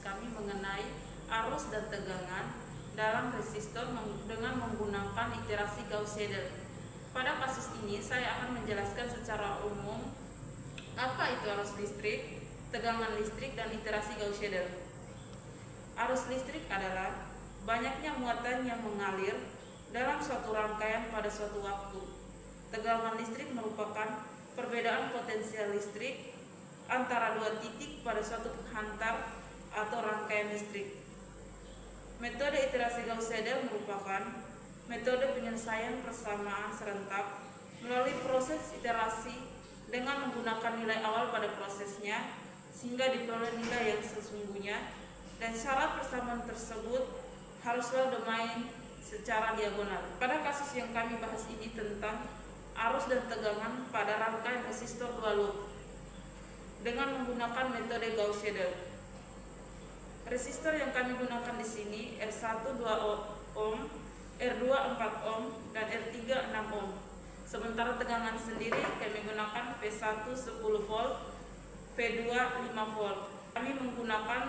kami mengenai arus dan tegangan dalam resistor dengan menggunakan iterasi Gauss-Seidel. Pada kasus ini saya akan menjelaskan secara umum apa itu arus listrik, tegangan listrik, dan iterasi Gauss-Seidel. Arus listrik adalah banyaknya muatan yang mengalir dalam suatu rangkaian pada suatu waktu. Tegangan listrik merupakan perbedaan potensial listrik antara dua titik pada suatu penghantar atau rangkaian listrik. Metode iterasi Gauss-Seidel merupakan metode penyelesaian persamaan serentak melalui proses iterasi dengan menggunakan nilai awal pada prosesnya sehingga diperoleh nilai yang sesungguhnya, dan syarat persamaan tersebut haruslah domain secara diagonal. Pada kasus yang kami bahas ini tentang arus dan tegangan pada rangkaian resistor 2 loop dengan menggunakan metode Gauss-Seidel. Resistor yang kami gunakan di sini R1 2 ohm, R2 4 ohm, dan R3 6 ohm. Sementara tegangan sendiri kami gunakan V1 10 volt, V2 5 volt. Kami menggunakan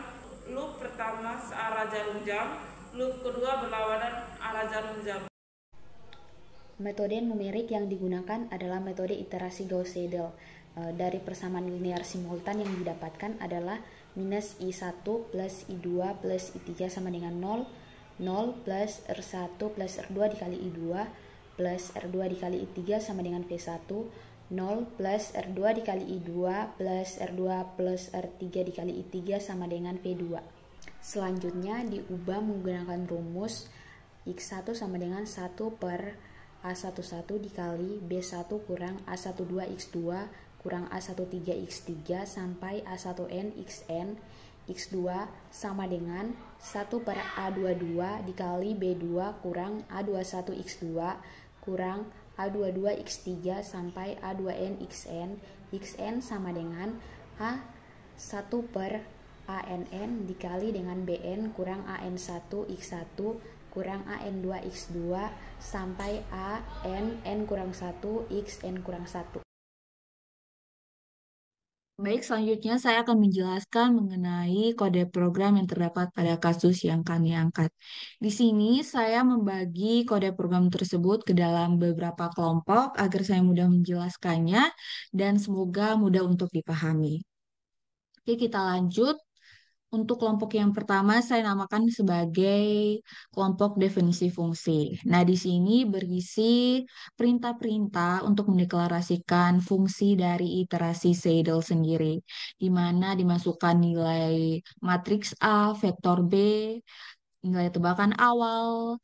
loop pertama searah jarum jam, loop kedua berlawanan arah jarum jam. Metode numerik yang digunakan adalah metode iterasi Gauss-Seidel. Dari persamaan linear simultan yang didapatkan adalah minus I1 plus I2 plus I3 sama dengan 0, 0 plus R1 plus R2 dikali I2 plus R2 dikali I3 sama dengan V1, 0 plus R2 dikali I2 plus R2 plus R3 dikali I3 sama dengan V2. Selanjutnya diubah menggunakan rumus X1 sama dengan 1 per A11 dikali B1 kurang A12 X2 kurang A13 X3 sampai A1N XN X2 sama dengan 1 per A22 dikali B2 kurang A21 X2 kurang A22 X3 sampai A2N XN XN sama dengan A1 per ANN dikali dengan BN kurang AN1 X1 kurang AN2 X2 sampai ANN kurang 1 XN kurang 1. Baik, selanjutnya saya akan menjelaskan mengenai kode program yang terdapat pada kasus yang kami angkat. Di sini saya membagi kode program tersebut ke dalam beberapa kelompok agar saya mudah menjelaskannya dan semoga mudah untuk dipahami. Oke, kita lanjut. Untuk kelompok yang pertama saya namakan sebagai kelompok definisi fungsi. Nah, di sini berisi perintah-perintah untuk mendeklarasikan fungsi dari iterasi Seidel sendiri, di mana dimasukkan nilai matriks A, vektor B, nilai tebakan awal,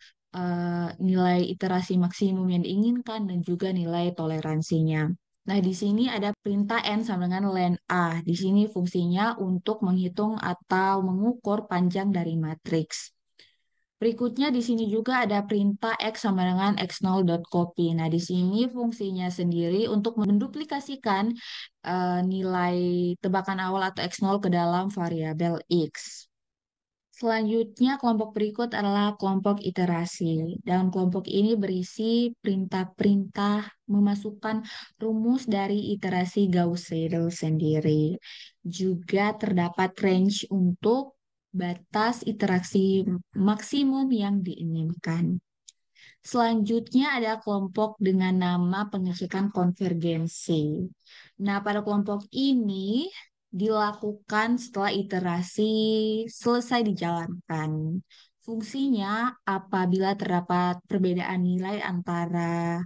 nilai iterasi maksimum yang diinginkan, dan juga nilai toleransinya. Nah, di sini ada perintah N sama dengan len A. Di sini fungsinya untuk menghitung atau mengukur panjang dari matriks. Berikutnya di sini juga ada perintah X sama dengan x0.copy. Nah, di sini fungsinya sendiri untuk menduplikasikan nilai tebakan awal atau x0 ke dalam variabel X. Selanjutnya, kelompok berikut adalah kelompok iterasi. Dalam kelompok ini berisi perintah-perintah memasukkan rumus dari iterasi Gauss-Seidel sendiri. Juga terdapat range untuk batas iterasi maksimum yang diinginkan. Selanjutnya ada kelompok dengan nama pengecekan konvergensi. Nah, pada kelompok ini dilakukan setelah iterasi selesai dijalankan. Fungsinya apabila terdapat perbedaan nilai antara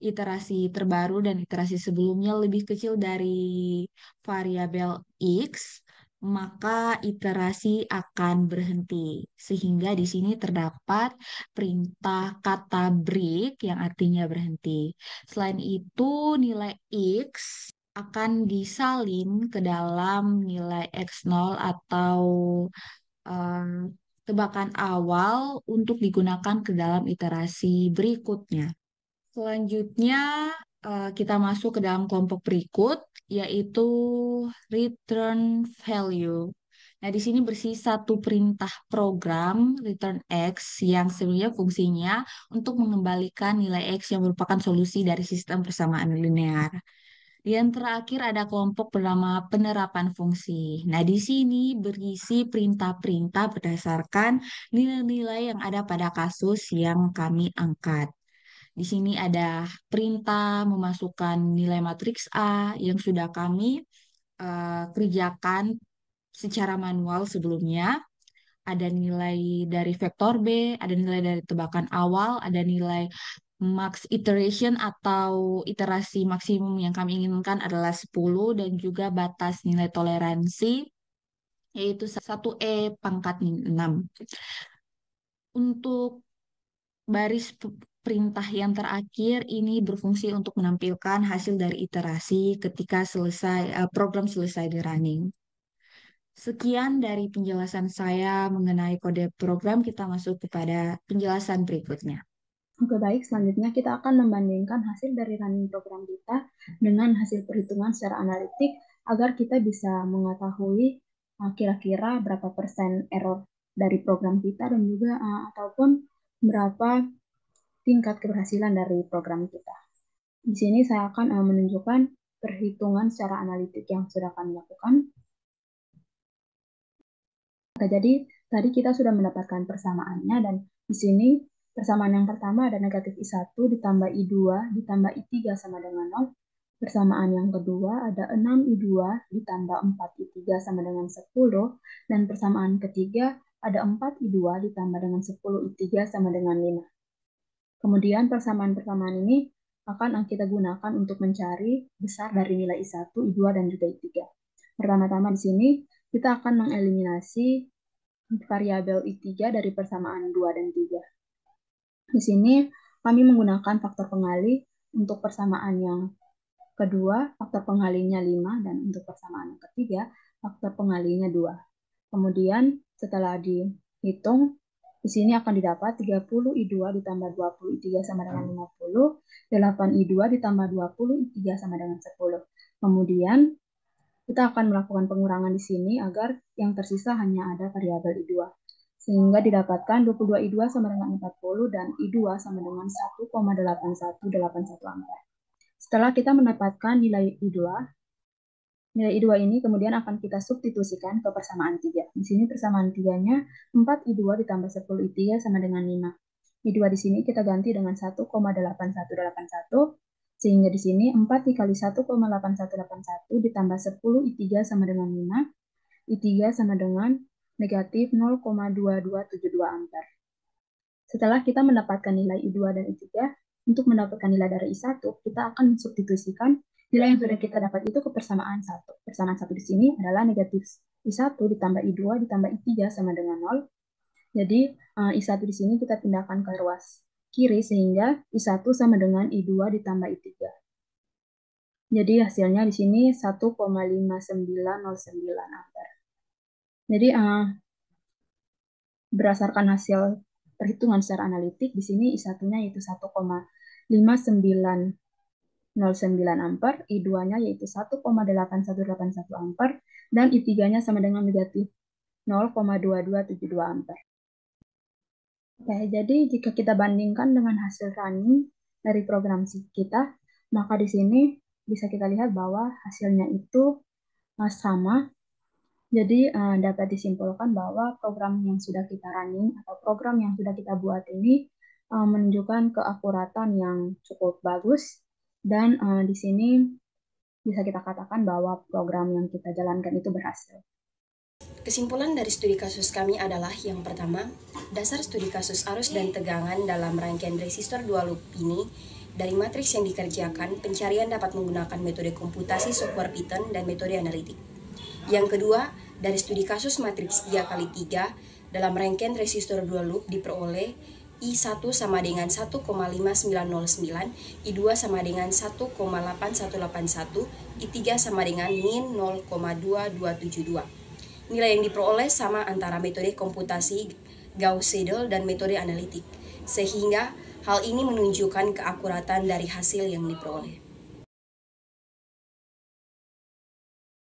iterasi terbaru dan iterasi sebelumnya lebih kecil dari variabel X, maka iterasi akan berhenti. Sehingga di sini terdapat perintah kata break yang artinya berhenti. Selain itu, nilai X akan disalin ke dalam nilai X0 atau em, tebakan awal untuk digunakan ke dalam iterasi berikutnya. Selanjutnya, kita masuk ke dalam kelompok berikut, yaitu return value. Nah, di sini bersih satu perintah program return X yang sebenarnya fungsinya untuk mengembalikan nilai X yang merupakan solusi dari sistem persamaan linear. Yang terakhir ada kelompok bernama penerapan fungsi. Nah, di sini berisi perintah-perintah berdasarkan nilai-nilai yang ada pada kasus yang kami angkat. Di sini ada perintah memasukkan nilai matriks A yang sudah kami kerjakan secara manual sebelumnya. Ada nilai dari vektor B, ada nilai dari tebakan awal, ada nilai max iteration atau iterasi maksimum yang kami inginkan adalah 10 dan juga batas nilai toleransi yaitu 1E pangkat 6. Untuk baris perintah yang terakhir ini berfungsi untuk menampilkan hasil dari iterasi ketika program selesai di running. Sekian dari penjelasan saya mengenai kode program, kita masuk kepada penjelasan berikutnya. Oke, baik. Selanjutnya kita akan membandingkan hasil dari running program kita dengan hasil perhitungan secara analitik agar kita bisa mengetahui kira-kira berapa persen error dari program kita dan juga ataupun berapa tingkat keberhasilan dari program kita. Di sini saya akan menunjukkan perhitungan secara analitik yang sudah kami lakukan. Oke, jadi tadi kita sudah mendapatkan persamaannya dan di sini persamaan yang pertama ada negatif I1 ditambah I2 ditambah I3 sama dengan 0. Persamaan yang kedua ada 6I2 ditambah 4I3 sama dengan 10. Dan persamaan ketiga ada 4I2 ditambah dengan 10I3 sama dengan 5. Kemudian persamaan-persamaan ini akan kita gunakan untuk mencari besar dari nilai I1, I2, dan juga I3. Pertama-tama di sini kita akan mengeliminasi variabel I3 dari persamaan 2 dan 3. Di sini kami menggunakan faktor pengali untuk persamaan yang kedua, faktor pengalinya 5, dan untuk persamaan yang ketiga, faktor pengalinya 2. Kemudian setelah dihitung, di sini akan didapat 30I2 ditambah 20I3 sama dengan 50, 8I2 ditambah 20I3 sama dengan 10. Kemudian kita akan melakukan pengurangan di sini agar yang tersisa hanya ada variabel I2. Sehingga didapatkan 22I2 sama dengan 40 dan I2 sama dengan 1,8181 ampere. Setelah kita mendapatkan nilai I2 ini kemudian akan kita substitusikan ke persamaan 3. Di sini persamaan 3-nya 4I2 ditambah 10I3 sama dengan 5. I2 di sini kita ganti dengan 1,8181. Sehingga di sini 4 dikali 1,8181 ditambah 10I3 sama dengan 5. I3 sama dengan negatif 0,2272 ampere. Setelah kita mendapatkan nilai I2 dan I3, untuk mendapatkan nilai dari I1, kita akan substitusikan nilai yang sudah kita dapat itu ke persamaan 1. Persamaan 1 di sini adalah negatif I1 ditambah I2 ditambah I3 sama dengan 0. Jadi I1 di sini kita pindahkan ke ruas kiri sehingga I1 sama dengan I2 ditambah I3. Jadi hasilnya di sini 1,5909 ampere. Jadi berdasarkan hasil perhitungan secara analitik di sini I1-nya yaitu 1,5909 ampere, I2-nya yaitu 1,8181 ampere, dan I3-nya sama dengan negatif 0,2272 ampere. Oke, jadi jika kita bandingkan dengan hasil running dari program kita, maka di sini bisa kita lihat bahwa hasilnya itu sama. Jadi dapat disimpulkan bahwa program yang sudah kita running atau program yang sudah kita buat ini menunjukkan keakuratan yang cukup bagus dan di sini bisa kita katakan bahwa program yang kita jalankan itu berhasil. Kesimpulan dari studi kasus kami adalah yang pertama, dasar studi kasus arus dan tegangan dalam rangkaian resistor dua loop ini dari matriks yang dikerjakan, pencarian dapat menggunakan metode komputasi software Python dan metode analitik. Yang kedua, dari studi kasus matriks 3x3 dalam rangkaian resistor dua loop diperoleh I1 sama dengan 1,5909, I2 sama dengan 1,8181, I3 sama dengan min 0,2272. Nilai yang diperoleh sama antara metode komputasi Gauss-Seidel dan metode analitik, sehingga hal ini menunjukkan keakuratan dari hasil yang diperoleh.